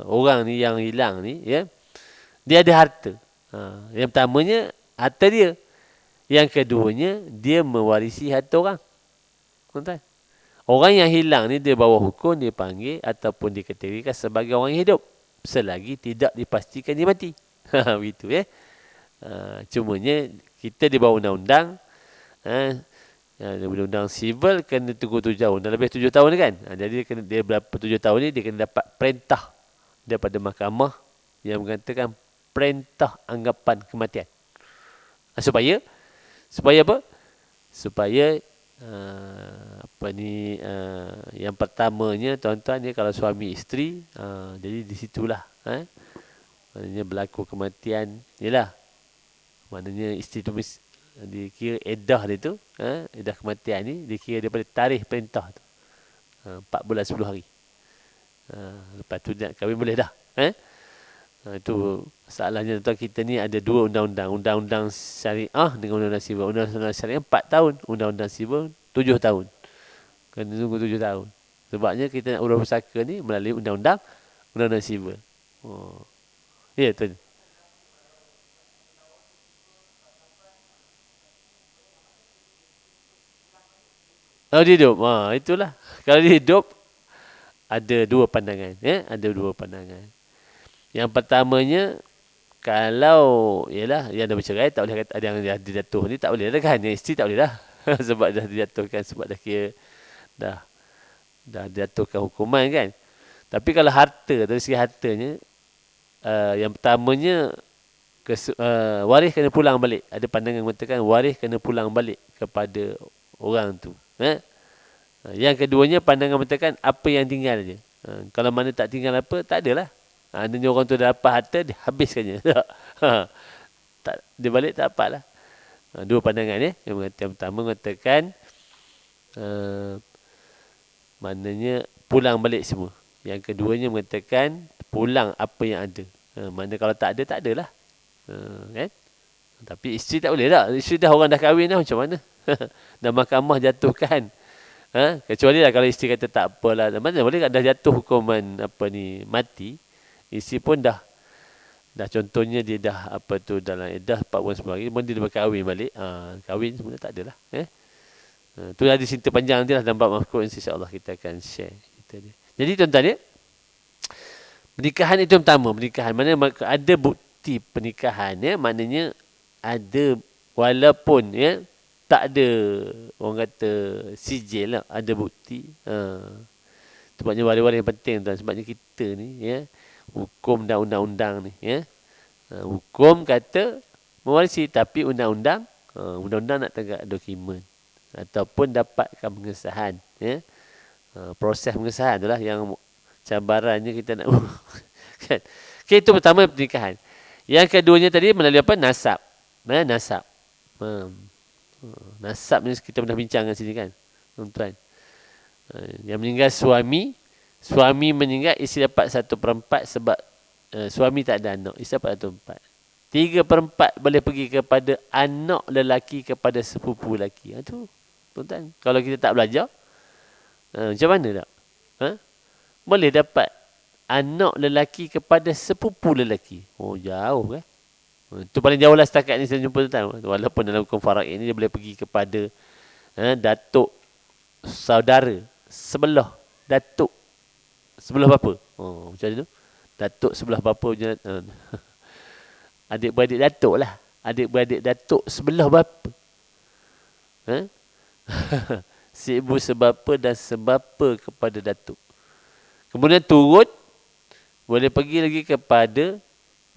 orang ni yang hilang ni, dia ada harta. Yang pertamanya harta dia. Yang keduanya dia mewarisi harta orang. Tuan-tuan. Orang yang hilang ni dia bawah hukum, dia panggil ataupun dikategorikan sebagai orang yang hidup selagi tidak dipastikan dia mati. Begitu cumanya kita di bawah undang-undang, undang-undang sivil kena tunggu 7 tahun. Dah lebih 7 tahun kan. Jadi dia berapa 7 tahun ni dia kena dapat perintah daripada mahkamah yang mengatakan perintah anggapan kematian. Supaya apa? Supaya yang pertamanya tuan-tuan, kalau suami isteri, jadi di situlah maknanya berlaku kematian, maknanya isteri tu dikira edah dia tu, edah kematian ni dikira daripada tarikh perintah tu, 4 bulan 10 hari. Lepas tu nak kahwin boleh dah. Itu masalahnya tuan, kita ni ada 2 undang-undang, undang-undang syariah dengan undang-undang sivil. Undang-undang syariah 4 tahun, undang-undang sivil 7 tahun. Kena tunggu 7 tahun. Sebabnya kita nak urus pusaka ni melalui undang-undang sivil. Ya tuan. Kalau dia hidup, itulah. Kalau dia hidup, ada 2 pandangan. Ada 2 pandangan. Yang pertamanya, kalau ialah yang dah bercerai, tak boleh kata, ada yang dijatuh ni tak boleh dah kan. Yang isteri tak boleh dah. Sebab dah dijatuhkan, sebab dah kira dah dijatuhkan hukuman kan. Tapi kalau harta, dari segi hartanya, yang pertamanya waris kena pulang balik. Ada pandangan mengatakan waris kena pulang balik kepada orang tu. Yang keduanya pandangan mengatakan apa yang tinggal je. Kalau mana tak tinggal apa, tak adalah. Adanya orang tu dah dapat harta, dia habiskannya. tak dia balik tak apalah. Dua pandangan yang pertama mengatakan maknanya pulang balik semua. Yang keduanya mengatakan pulang apa yang ada. Mana kalau tak ada, tak adalah. Kan? Tapi isteri tak boleh tak. Isteri dah orang dah kahwin dah macam mana? Dah mahkamah jatuhkan. Kecuali lah kalau isteri kata tak apalah. Mana boleh dah jatuh hukuman mati. Isteri pun dah contohnya dia dah dalam edah 4 bulan 9 hari. Kemudian dia berkahwin balik. Kahwin semua tak adalah. Tu ada cerita panjang nanti lah dalam bab mafkud, insya-Allah kita akan share cerita dia. Jadi tuan-tuan ya, pernikahan itu yang pertama, pernikahan mana ada bukti pernikahan maknanya ada walaupun tak ada orang kata sijil lah, ada bukti. Sebabnya wali-wali yang penting tuan, sebabnya kita ni hukum dan undang-undang ni hukum kata mewarisi, tapi undang-undang nak tegak dokumen ataupun dapatkan pengesahan proses pengesahan itulah yang cabarannya kita nak kan. Okay, itu pertama pernikahan. Yang keduanya tadi melalui nasab. Nasab. Nasab ni kita pernah bincang kat sini kan, tuan-tuan. Yang meninggal suami meninggal, isteri dapat 1/4 sebab suami tak ada anak, isteri dapat 1/4. 3/4 boleh pergi kepada anak lelaki kepada sepupu lelaki. Itu tuan-tuan, kalau kita tak belajar macam mana tak? Boleh dapat anak lelaki kepada sepupu lelaki. Oh, jauh kan? Itu paling jauh lah setakat ni saya jumpa tuan-tuan. Walaupun dalam hukum faraid ini dia boleh pergi kepada datuk saudara sebelah datuk sebelah bapa. Oh, macam tu. Datuk sebelah bapa je. Adik-beradik datuk lah. Adik-beradik datuk sebelah bapa. Si ibu sebapa dan sebapa kepada datuk. Kemudian turun boleh pergi lagi kepada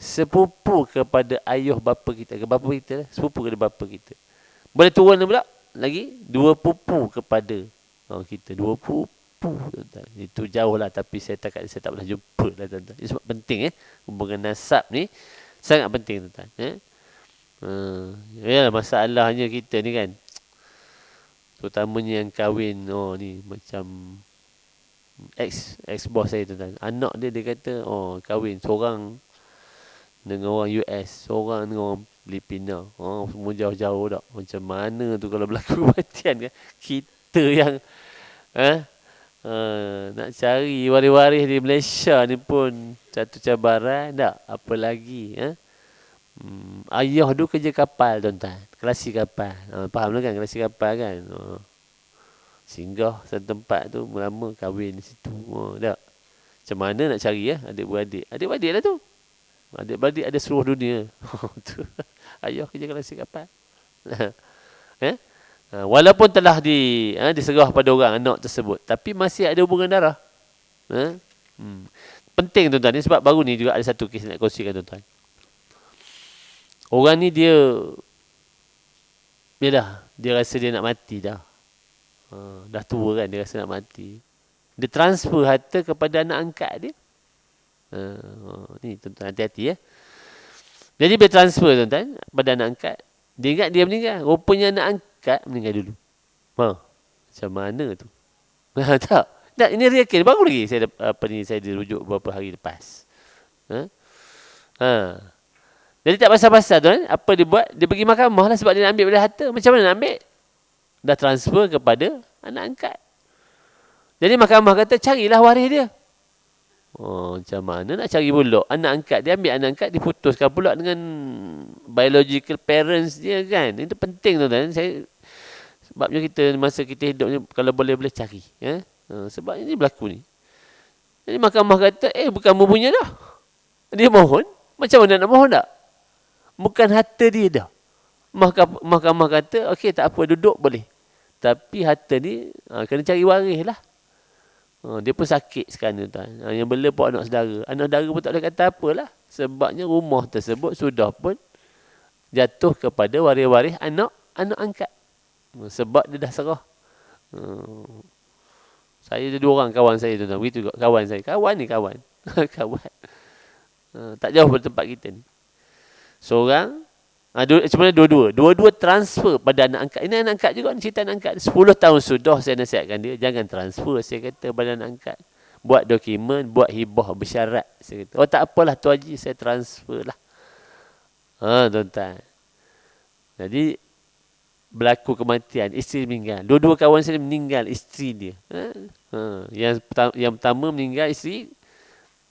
sepupu kepada ayah bapa kita, ke bapa kita, sepupu kepada bapa kita. Boleh turun pula lagi 2 pupu kepada kita, 2 pupu. Itu jauh lah, tapi saya tak pernah jumpa lah tuan-tuan. Sebab penting hubungan nasab ni sangat penting tuan-tuan. Ya, masalahnya kita ni kan, terutamanya yang kahwin ni macam ex boss saya tuan-tuan. Anak dia kata kahwin seorang dengan orang US, seorang dengan orang Filipina. Semua jauh-jauh tak. Macam mana tu kalau berlaku kematian kan? Kita yang nak cari waris-waris di Malaysia ni pun satu cabaran tak? Apa lagi ayah tu kerja kapal tuan-tuan, kelasi kapal. Faham lah kan kelasi kapal kan? Singgah satu tempat tu, lama kahwin di situ. Tak? Macam mana nak cari adik-beradik? Adik-beradik lah tu. Adik-beradik ada seluruh dunia. Ayah kerja kelasi kapal. Walaupun telah diserah pada orang anak tersebut, tapi masih ada hubungan darah. Penting tuan-tuan ni, sebab baru ni juga ada satu kes nak kongsikan tuan-tuan. Orang ni dia rasa dia nak mati dah. Dah tua kan, dia rasa nak mati. Dia transfer harta kepada anak angkat dia. Ni tuan-tuan hati-hati Jadi dia transfer tuan-tuan pada anak angkat. Dia ingat dia meninggal. Rupanya anak angkat meninggal dulu. Macam mana tu? Tak, ini real case. Baru lagi saya dirujuk beberapa hari lepas. Jadi tak pasal-pasal tuan. Apa dia buat? Dia pergi mahkamah lah sebab dia nak ambil pada harta. Macam mana nak ambil? Dah transfer kepada anak angkat. Jadi mahkamah kata carilah waris dia. Macam mana nak cari pula? Anak angkat dia, ambil anak angkat, diputuskan pula dengan biological parents dia kan. Itu penting tuan-tuan. Sebabnya kita masa kita hidup ni kalau boleh cari. Sebab ini berlaku ni. Jadi mahkamah kata, bukan mu punya dah. Dia mohon. Macam mana nak mohon tak? Bukan harta dia dah. Mahkamah kata, okey tak apa, duduk boleh. Tapi harta ni kena cari waris lah. Dia pun sakit sekarang tuan. Yang bela pun anak saudara. Anak saudara pun tak boleh kata apalah. Sebabnya rumah tersebut sudah pun jatuh kepada waris-waris anak angkat. Sebab dia dah serah. Saya ada 2 orang kawan saya tuan. Begitu juga kawan saya. Kawan ni kawan. Kawan. Tak jauh dari tempat kita ni. Seorang Sebenarnya dua-dua transfer pada anak angkat. Ini anak angkat juga, cerita anak angkat. 10 tahun sudah saya nasihatkan dia, jangan transfer, saya kata, pada anak angkat. Buat dokumen, buat hibah bersyarat. Saya kata, oh tak apalah tu haji, saya transfer lah. Tuan-tuan. Jadi, berlaku kematian, isteri meninggal. Dua-dua kawan saya meninggal, isteri dia. Yang pertama meninggal isteri,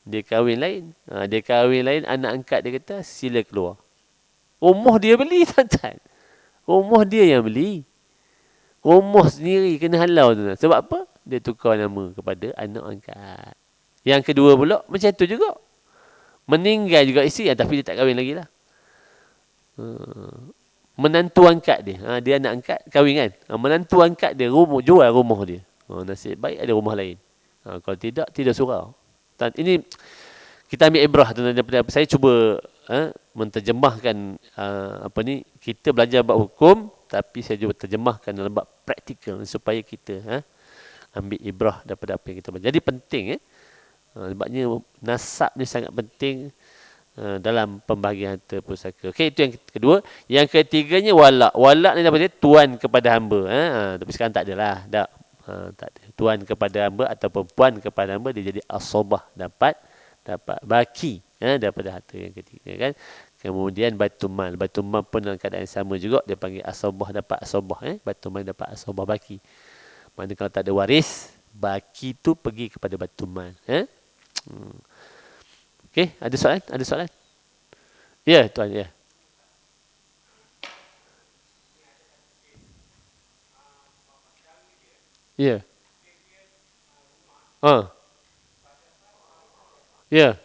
dia kahwin lain. Dia kahwin lain, anak angkat dia kata, sila keluar. Rumah dia beli, tuan-tuan. Rumah dia yang beli. Rumah sendiri kena halau, tuan-tuan. Sebab apa? Dia tukar nama kepada anak angkat. Yang kedua pula, macam tu juga. Meninggal juga isteri, tapi dia tak kahwin lagi lah. Menantu angkat dia. Dia anak angkat, kahwin kan. Menantu angkat dia, jual rumah dia. Nasib baik ada rumah lain. Kalau tidak surau. Ini kita ambil ibrah, tuan-tuan, daripada saya cuba menterjemahkan kita belajar bab hukum, tapi saya cuba terjemahkan dalam bab praktikal supaya kita ambil ibrah daripada apa yang kita belajar. Jadi penting sebabnya nasab ni sangat penting dalam pembahagian harta pusaka. Okey, itu yang kedua. Yang ketiganya walak. Walak ni dapat dia tuan kepada hamba. Tapi sekarang tak adalah. Tak ada. Tuan kepada hamba ataupun puan kepada hamba, dia jadi asobah, dapat baki daripada harta yang ketiga kan. Kemudian baitul mal. Baitul mal pun dalam keadaan yang sama juga, dia panggil asobah, dapat asobah. Baitul mal dapat asobah baki. Mana kalau tak ada waris, baki tu pergi kepada baitul mal. Okey, ada soalan? Ada soalan? Ya, tuan, ya. Ya. Ya.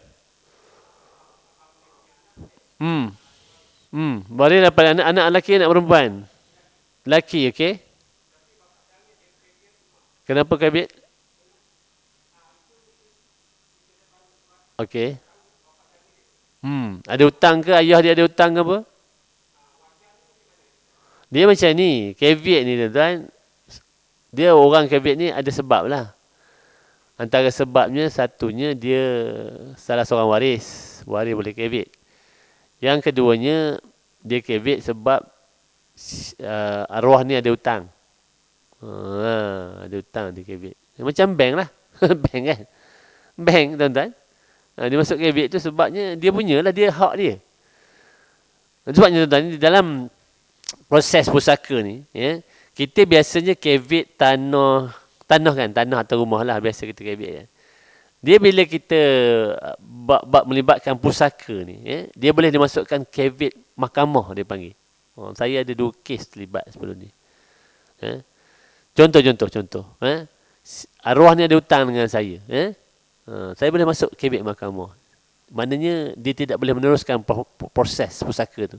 Boleh dapat anak lelaki, anak perempuan. Lelaki, okey. Kenapa kabit? Okey. Ada hutang ke? Ayah dia ada hutang ke apa? Dia macam ni. Caveat ni, tuan-tuan. Dia orang caveat ni ada sebab lah. Antara sebabnya, satunya dia salah seorang waris. Waris boleh caveat. Yang keduanya, dia caveat sebab arwah ni ada hutang. Ada hutang dia caveat. Macam bank lah. Bank kan? Bank, tuan-tuan. Dia masuk caveat tu sebabnya dia punyalah, dia hak dia. Sebabnya, tuan-tuan, dalam proses pusaka ni, kita biasanya caveat tanah kan, tanah atau rumah lah biasa kita caveat kan. Dia bila kita bab melibatkan pusaka ni, dia boleh dimasukkan caveat mahkamah, dia panggil. Saya ada 2 kes terlibat sebelum ni. Contoh. Arwah ni ada hutang dengan saya. Saya boleh masuk caveat mahkamah. Maknanya dia tidak boleh meneruskan proses pusaka tu.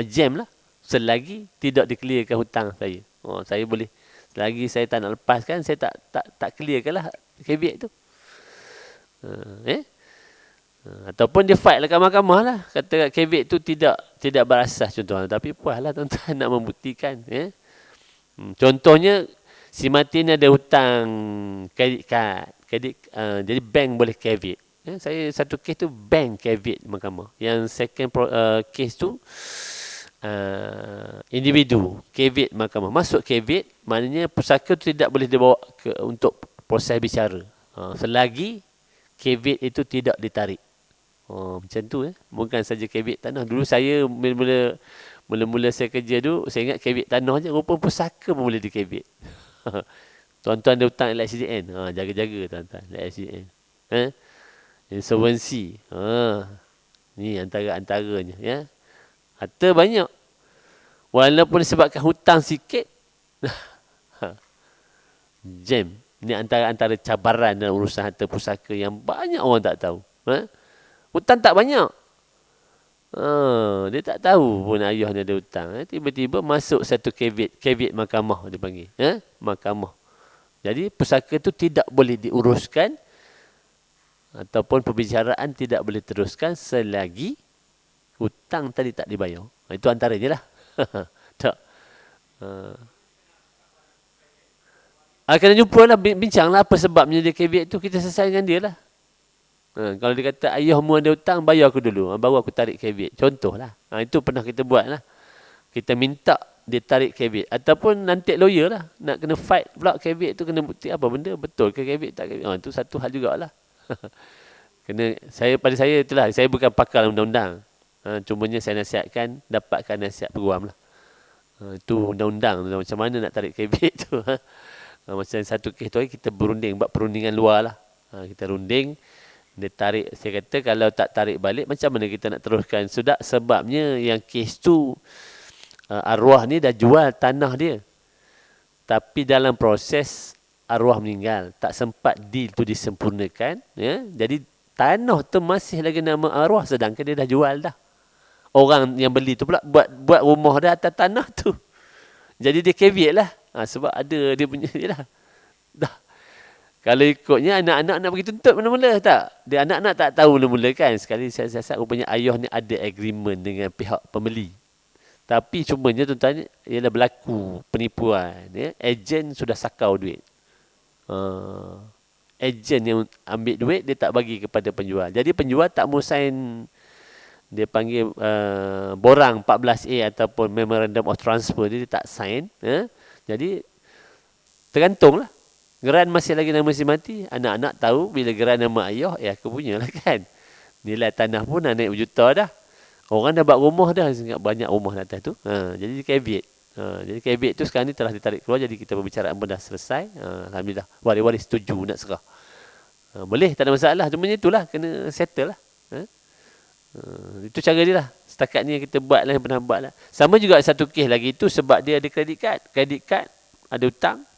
Jam lah. Selagi tidak diclearkan hutang saya. Saya boleh, selagi saya tak nak lepaskan, saya tak clearkan lah caveat tu. Ataupun dia fight lah kat mahkamah lah. Kata caveat tu tidak berasas contohnya. Tapi puaslah tuan-tuan nak membuktikan. Contohnya, si mati ni ada hutang kredit card. Jadi bank boleh caveat. Saya satu kes tu bank caveat mahkamah. Yang second case tu individu caveat mahkamah. Masuk caveat, maknanya pusaka tu tidak boleh dibawa untuk proses bicara. Selagi caveat itu tidak ditarik. Macam tu bukan saja caveat tanah. Dulu saya mula-mula saya kerja tu, saya ingat caveat tanah je, rupa pusaka pun boleh di caveat. Tuan-tuan ada hutang LHDN, jaga-jaga tuan-tuan LHDN. Insolvency. Ni antara-antaranya ya. Harta banyak. Walaupun disebabkan hutang sikit, jam. Ini antara cabaran dalam urusan harta pusaka yang banyak orang tak tahu. Hutang tak banyak. Dia tak tahu pun ayah dia ada hutang. Tiba-tiba masuk satu caveat mahkamah dia panggil. Mahkamah. Jadi pusaka itu tidak boleh diuruskan ataupun perbicaraan tidak boleh teruskan selagi hutang tadi tak dibayar. Itu antaranya lah. Tak. Kena jumpa lah, bincang lah apa sebabnya dia caveat tu, kita selesai dengan dia lah. Kalau dia kata ayahmu ada hutang, bayar aku dulu, baru aku tarik caveat. Contoh lah. Itu pernah kita buat lah. Kita minta dia tarik caveat. Ataupun nanti lawyer lah. Nak kena fight pula caveat tu kena bukti apa benda. Betul ke caveat tak caveat. Itu satu hal jugalah. Pada saya itulah. Saya bukan pakar undang-undang. Cumanya saya nasihatkan, dapatkan nasihat peguam lah. Itu undang-undang. Macam mana nak tarik caveat tu. Macam satu kes tu kita berunding. Buat perundingan luar lah. Kita runding. Dia tarik. Saya kata kalau tak tarik balik, macam mana kita nak teruskan. Sudah sebabnya yang kes tu, arwah ni dah jual tanah dia. Tapi dalam proses arwah meninggal, tak sempat deal tu disempurnakan, ya. Jadi tanah tu masih lagi nama arwah sedangkan dia dah jual dah. Orang yang beli tu pula buat rumah dah atas tanah tu. Jadi dia caveat lah. Sebab ada dia punya lah. Dah. Kalau ikutnya anak-anak nak pergi tuntut mula-mula tak? Dia anak-anak tak tahu mula-mula kan. Sekali siasat rupanya ayah ni ada agreement dengan pihak pembeli. Tapi cumanya tuan-tuan, ialah berlaku penipuan. Ya? Ejen sudah sakau duit. Ejen yang ambil duit, dia tak bagi kepada penjual. Jadi penjual tak mau sign, dia panggil borang 14A ataupun Memorandum of Transfer, dia tak sign. Jadi tergantunglah. Geran masih lagi nama si mati. Anak-anak tahu bila geran nama ayah, aku punya lah kan. Nilai tanah pun dah naik berjuta dah. Orang dah buat rumah dah, banyak rumah atas tu. Jadi caveat. Jadi caveat tu sekarang ni telah ditarik keluar. Jadi kita perbicaraan pun dah selesai. Alhamdulillah. Waris-waris setuju nak serah. Boleh, tak ada masalah. Cuma itulah, kena settle lah. Itu cara dia lah. Setakat ni kita buat lah, yang pernah buat lah. Sama juga satu kes lagi tu sebab dia ada kredit kad. Kredit kad, ada hutang.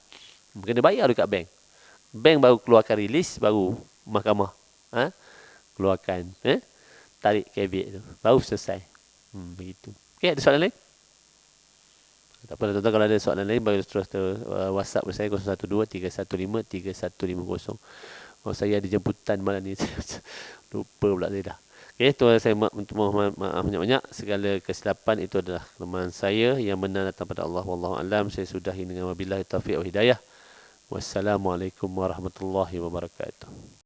Kena bayar dekat bank. Bank baru keluarkan rilis, baru mahkamah keluarkan. Tarik caveat tu. Baru selesai. Begitu. Okey, ada soalan lain? Tak apa, tuan-tuan, kalau ada soalan lain, bagi terus WhatsApp saya 012-315-3150. Oh, saya ada jemputan malam ni. Lupa pula saya dah. Okey, tuan saya maaf banyak-banyak. Segala kesilapan itu adalah kelemahan saya. Yang benar datang pada Allah. Wallahu a'lam. Saya sudahi dengan wabillahi taufiq wa hidayah. Wassalamualaikum warahmatullahi wabarakatuh.